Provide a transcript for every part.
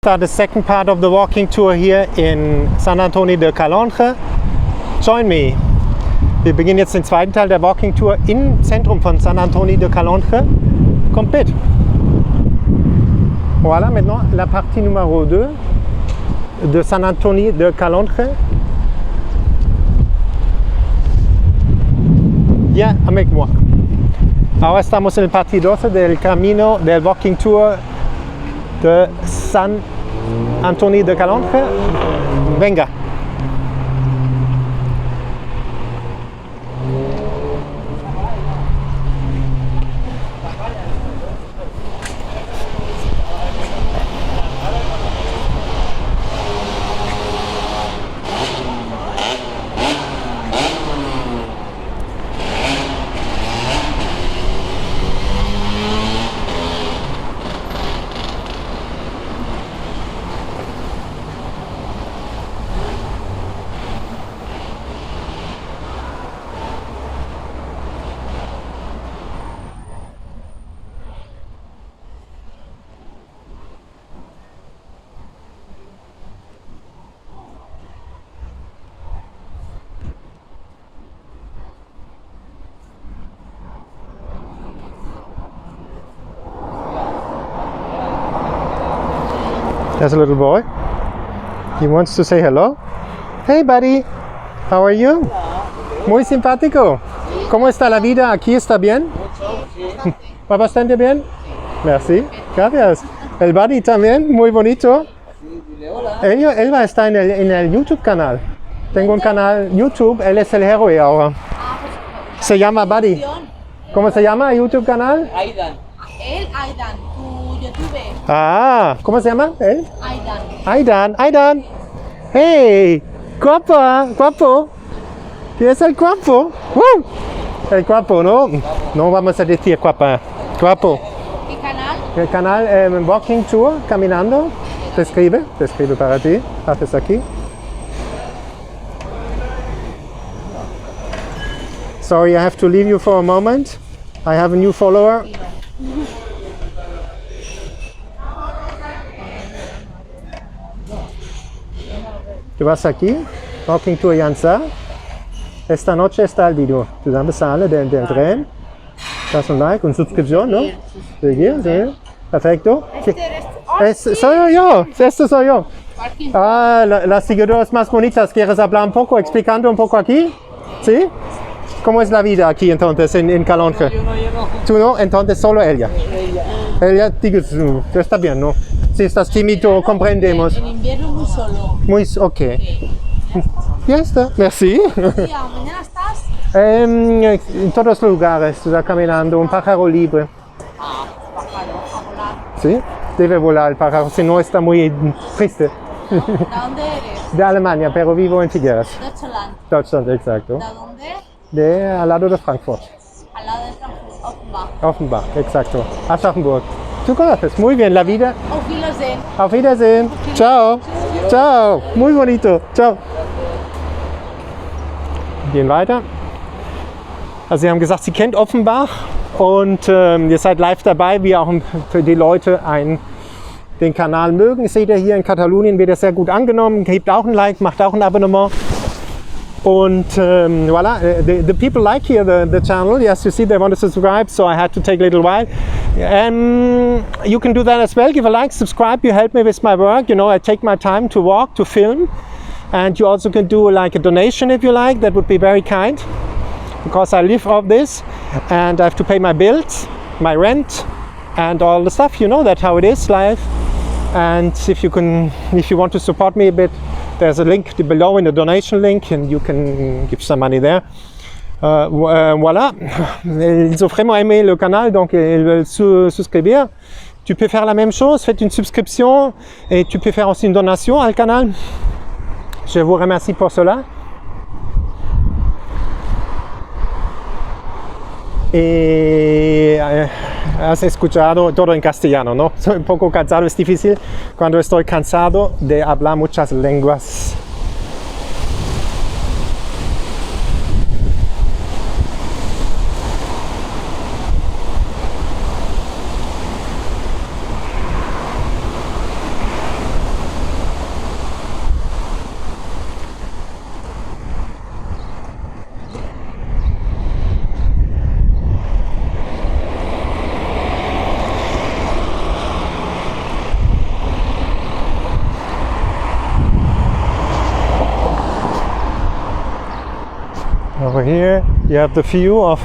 Start the second part of the walking tour here in Sant Antoni de Calonge. Join me. Wir beginnen jetzt den zweiten Teil der Walking Tour im Zentrum von Sant Antoni de Calonge. Kommt mit. Voilà, maintenant la partie numéro 2 de Sant Antoni de Calonge. Viens avec moi. Ahora estamos en el parte 12 del camino del Walking Tour de Sant Antoni de Calonge. Venga. There's a little boy. He wants to say hello. Hey buddy, how are you? Muy simpático. ¿Cómo está la vida aquí? ¿Está bien? ¿Va bastante bien? Merci. Gracias. El buddy también, muy bonito. Él va a estar en el YouTube canal. Tengo un canal YouTube, él es el héroe ahora. Se llama Buddy. ¿Cómo se llama el YouTube canal? Aidan. Aidan, tu YouTube. Ah, ¿cómo se llama él? Aidan. Aidan. Hey, guapo. ¿Quién es el guapo? El guapo, ¿no? No vamos a decir guapa. Guapo. ¿Qué canal? El canal Walking Tour, caminando. Te escribe para ti. Haces aquí. Sorry, I have to leave you for a moment. I have a new follower. Du vas aquí, Walking Tour Jansa. Esta noche está el video. Tú dame sale del tren. Das un like, una suscripción, ¿no? Sí. Perfecto. Soy yo. Este soy yo. Ah, las seguidoras más bonitas. ¿Quieres hablar un poco, explicando un poco aquí? ¿Sí? ¿Cómo es la vida aquí entonces en Calonge? Yo no. ¿Tú no? Entonces solo ella. Ella, dices, está bien, ¿no? Si estás tímido, comprendemos. En invierno muy solo. Ok. Ya está. Merci. ¿Mañana estás? En todos los lugares, está caminando, un pájaro libre. Pájaro, a volar. Sí, debe volar el pájaro, si no está muy triste. ¿De dónde eres? De Alemania, pero vivo en Figueras. Deutschland. Exacto. ¿De dónde? Al lado de Frankfurt. Al lado de Frankfurt, Offenbach. Offenbach, exacto. Aschaffenburg. ¿Tú conoces? Muy bien, la vida. Auf Wiedersehen. Auf Wiedersehen. Ciao. Ciao. Muy bonito. Ciao. Gehen weiter. Also Sie haben gesagt, Sie kennt Offenbach und ihr seid live dabei, wie auch für die Leute den Kanal mögen. Seht ihr hier in Katalonien, wird er sehr gut angenommen. Gebt auch ein Like, macht auch ein Abonnement. Und voilà, the people like here the channel. Yes, you see they want to subscribe, so I had to take a little while. You can do that as well. Give a like, subscribe. You help me with my work. You know, I take my time to walk, to film, and you also can do like a donation if you like. That would be very kind, because I live off this, and I have to pay my bills, my rent, and all the stuff. You know, that's how it is, life. And if you want to support me a bit, there's a link below in the donation link, and you can give some money there. Voilà, ils ont vraiment aimé le canal, donc ils veulent souscrire. Tu peux faire la même chose, faites une subscription et tu peux faire aussi une donation au canal. Je vous remercie pour cela. Y has escuchado todo en castellano, ¿no? Soy un poco cansado, es difícil cuando estoy cansado de hablar muchas lenguas. Over here you have the view of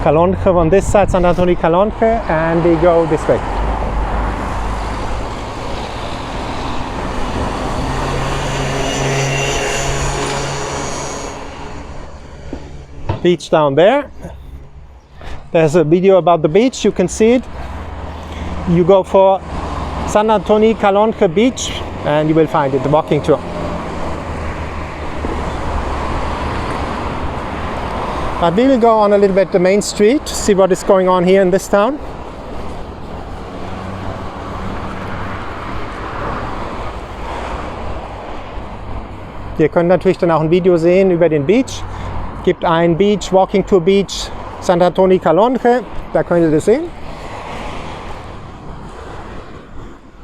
Calonge on this side, Sant Antoni Calonge, and we go this way. Beach down there. There's a video about the beach, you can see it. You go for Sant Antoni Calonge beach and you will find it, the walking tour. But we will go on a little bit the main street, see what is going on here in this town. Ihr könnt natürlich dann auch ein Video sehen über den Beach. Gibt ein Beach, Walking Tour Beach, Sant Antoni Calonge, da könnt ihr das sehen.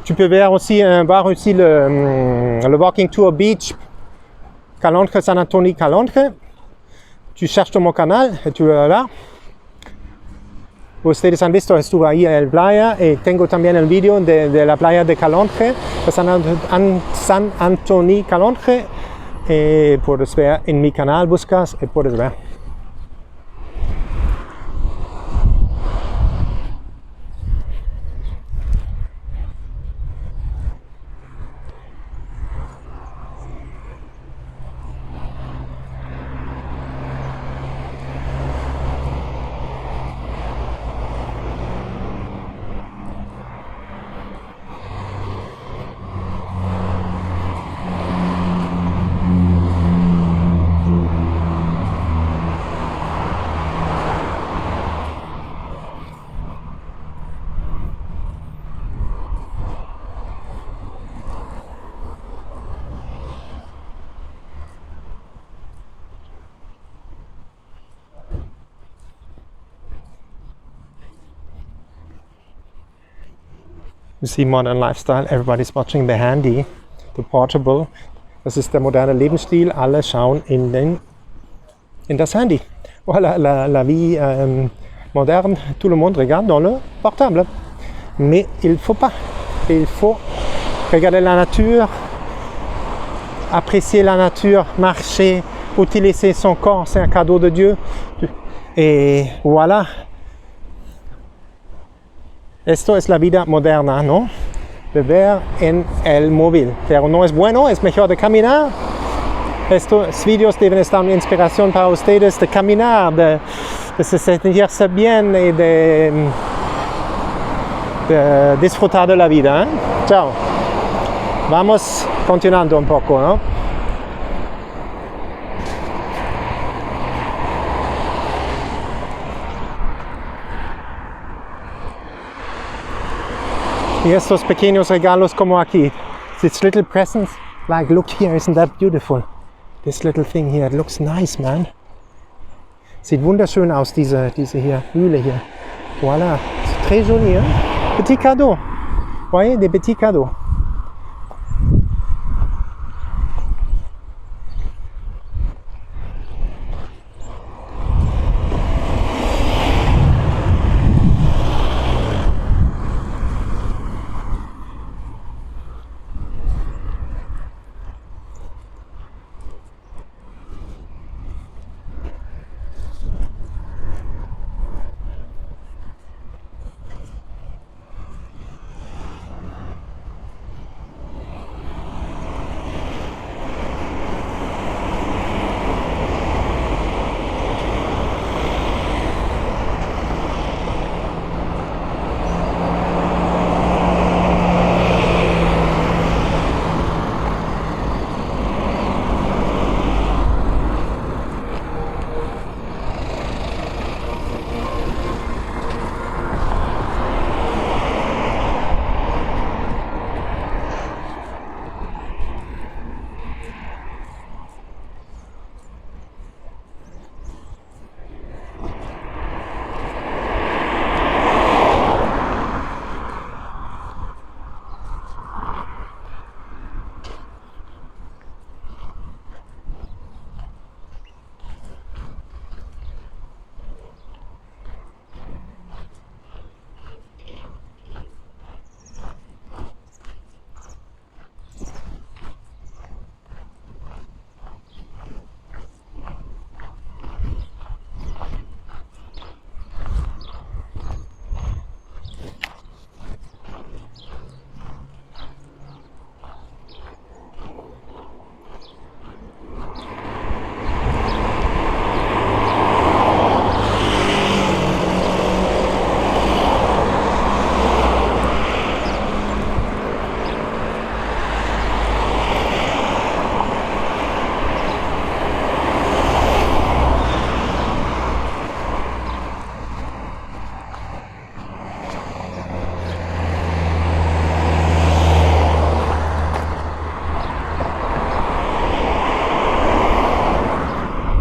Tu peux voir aussi le Walking Tour Beach Calonge, Sant Antoni Calonge. Tu cherches sur mon canal et tu verás là. Ustedes han visto, estuve ahí en la playa y tengo también el vídeo de la playa de Calonge, de Sant Antoni Calonge. Puedes ver en mi canal, buscas y puedes ver. You see modern lifestyle, everybody's watching the handy, the portable. Das ist der moderne Lebensstil, alle schauen in das Handy. Voilà, la vie moderne, tout le monde regarde dans le portable. Mais il faut pas, il faut regarder la nature, apprécier la nature, marcher, utiliser son corps, c'est un cadeau de Dieu. Et voilà. Esto es la vida moderna, ¿no? Beber en el móvil. Pero no es bueno, es mejor de caminar. Estos vídeos deben estar una inspiración para ustedes de caminar, de sentirse bien y de disfrutar de la vida. ¿Eh? Chao. Vamos continuando un poco, ¿no? Y estos pequeños regalos como aquí. These little presents, like look here, isn't that beautiful? This little thing here, it looks nice, man. Sieht wunderschön aus, diese hier, Mühle hier. Voilà, c'est très joli, hein? Petit cadeau. Voyez, des petits cadeaux.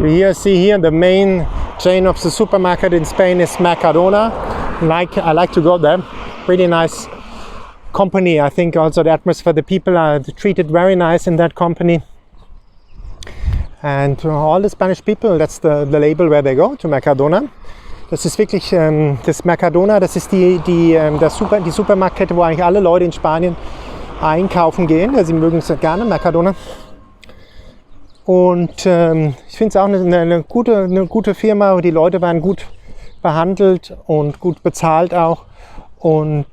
here, see here, the main chain of the supermarket in Spain is Mercadona. I like to go there. Really nice company. I think also the atmosphere, the people are treated very nice in that company. And all the Spanish people, that's the label where they go, to Mercadona. Das ist wirklich das Mercadona, das ist die Supermarktkette, wo eigentlich alle Leute in Spanien einkaufen gehen. Sie mögen es gerne, Mercadona. Und ich finde es auch eine gute Firma. Die Leute werden gut behandelt und gut bezahlt auch. Und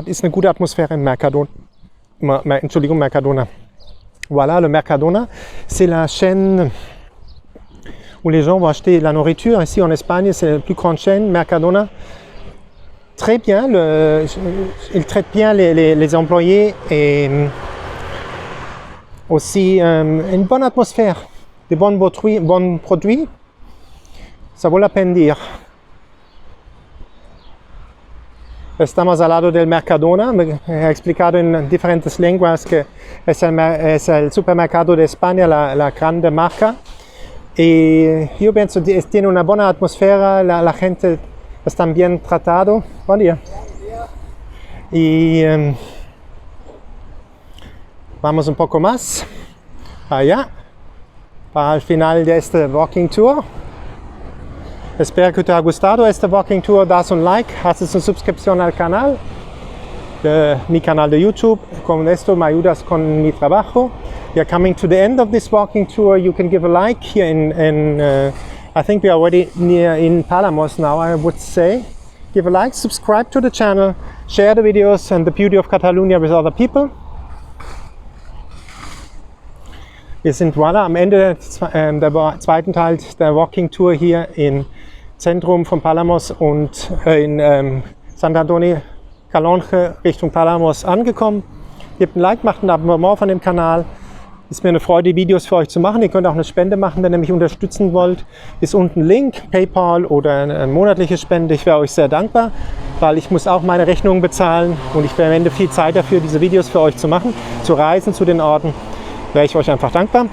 ist eine gute Atmosphäre in Mercadona. Mercadona. Voilà, le Mercadona, c'est la chaîne où les gens vont acheter la nourriture. Ici en Espagne, c'est la plus grande chaîne, Mercadona. Très bien, il traite bien les employés et aussi une bonne atmosphère, des bons produits. Ça vaut la peine de dire. Estamos al lado del Mercadona. Me ha explicado en diferentes lenguas que es el supermercado de España, la grande marca. Y yo pienso que tiene una buena atmósfera, la gente está bien tratado. Buen día. Y vamos un poco más allá para el final de este walking tour. Espero que te haya gustado este walking tour. Das un like, haces una suscripción al canal, mi canal de YouTube. Con esto me ayudas con mi trabajo. We are coming to the end of this walking tour. You can give a like here I think we are already near in Palamos now, I would say. Give a like, subscribe to the channel, share the videos and the beauty of Catalonia with other people. Wir sind voilà am Ende der zweiten Teil der Walking Tour hier im Zentrum von Palamos und in Sant Antoni Calonge Richtung Palamos angekommen. Gebt ein Like, macht ein Abonnement von dem Kanal. Ist mir eine Freude, Videos für euch zu machen. Ihr könnt auch eine Spende machen, wenn ihr mich unterstützen wollt. Ist unten ein Link, PayPal oder eine monatliche Spende. Ich wäre euch sehr dankbar, weil ich muss auch meine Rechnungen bezahlen und ich verwende viel Zeit dafür, diese Videos für euch zu machen, zu reisen zu den Orten. Wäre ich euch einfach dankbar.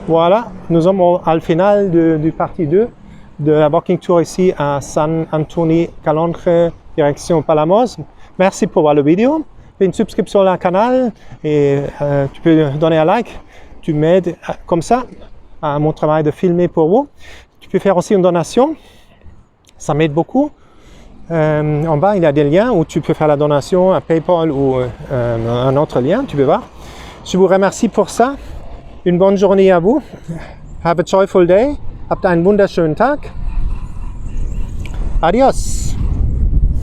Voilà, nous sommes au final du partie 2 de la walking tour ici à Sant Antoni Calonge, direction Palamos. Merci pour voir le vidéo. Fais une subscription au canal et tu peux donner un like. Tu m'aides comme ça à mon travail de filmer pour vous. Tu peux faire aussi une donation. Ça m'aide beaucoup. En bas, il y a des liens où tu peux faire la donation à PayPal ou un autre lien, tu peux voir. Je vous remercie pour ça. Une bonne journée à vous. Have a joyful day. Habt einen wunderschönen Tag. Adios.